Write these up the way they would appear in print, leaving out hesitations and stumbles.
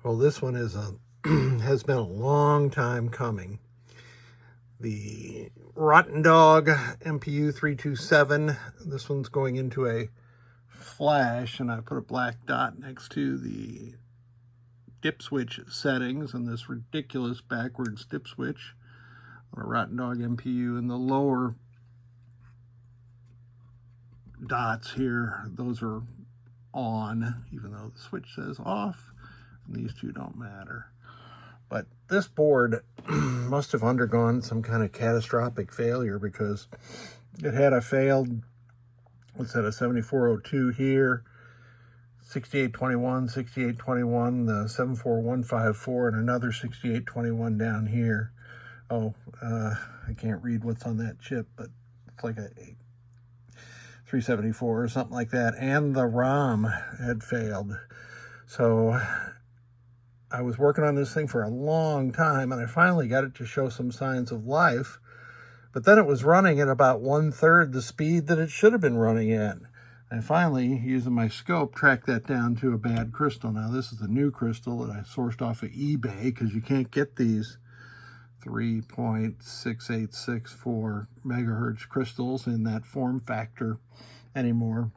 Well, this one is has been a long time coming. The RottenDog MPU327. This one's going into a flash, and I put a black dot next to the dip switch settings and this ridiculous backwards dip switch on a RottenDog MPU. And the lower dots here, those are on, even though the switch says off, and these two don't matter. But this board must have undergone some kind of catastrophic failure, because it had a failed, what's that, a 7402 here, 6821, 6821, the 74154, and another 6821 down here. Oh, I can't read what's on that chip, but it's like a 374 or something like that. And the ROM had failed. So I was working on this thing for a long time, and I finally got it to show some signs of life. But then it was running at about 1/3 the speed that it should have been running at. And finally, using my scope, tracked that down to a bad crystal. Now, this is a new crystal that I sourced off of eBay, because you can't get these 3.6864 megahertz crystals in that form factor anymore.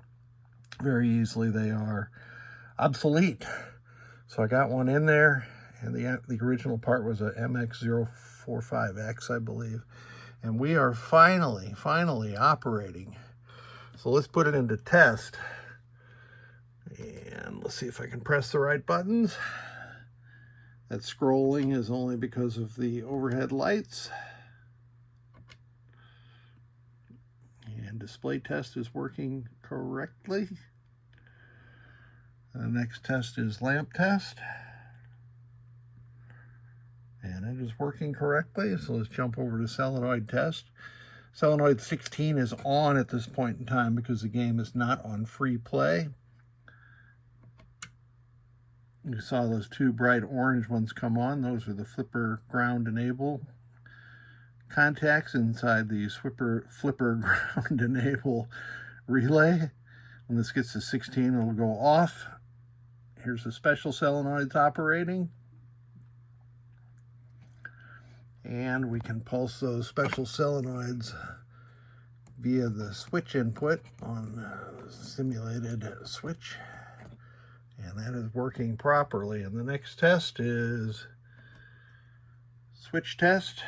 Very easily, they are obsolete. So I got one in there, and the original part was a MX045X, I believe. And we are finally operating. So let's put it into test. And let's see if I can press the right buttons. That scrolling is only because of the overhead lights. And display test is working correctly. The next test is lamp test. And it is working correctly. So let's jump over to solenoid test. Solenoid 16 is on at this point in time because the game is not on free play. You saw those two bright orange ones come on. Those are the flipper ground enable contacts inside the flipper ground enable relay. When this gets to 16, it'll go off. Here's the special solenoids operating. And we can pulse those special solenoids via the switch input on the simulated switch. And that is working properly. And the next test is switch test.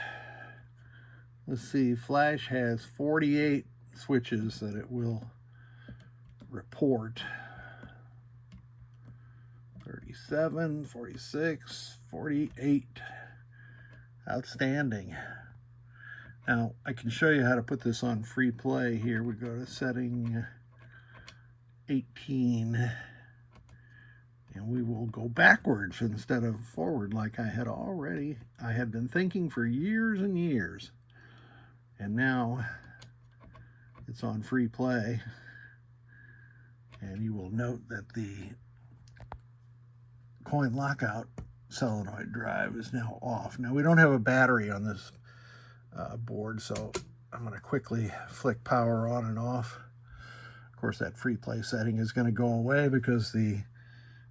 Let's see, Flash has 48 switches that it will report. 37, 46, 48. Outstanding. Now, I can show you how to put this on free play. Here we go to setting 18. And we will go backwards instead of forward like I had been thinking for years and years. And now it's on free play. And you will note that the coin lockout solenoid drive is now off. Now, we don't have a battery on this board, so I'm going to quickly flick power on and off. Of course, that free play setting is going to go away because the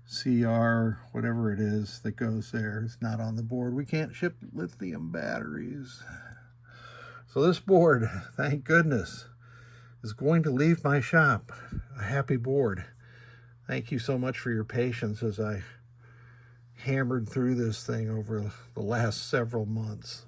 CR, whatever it is that goes there, is not on the board. We can't ship lithium batteries. So this board, thank goodness, is going to leave my shop. A happy board. Thank you so much for your patience as I hammered through this thing over the last several months.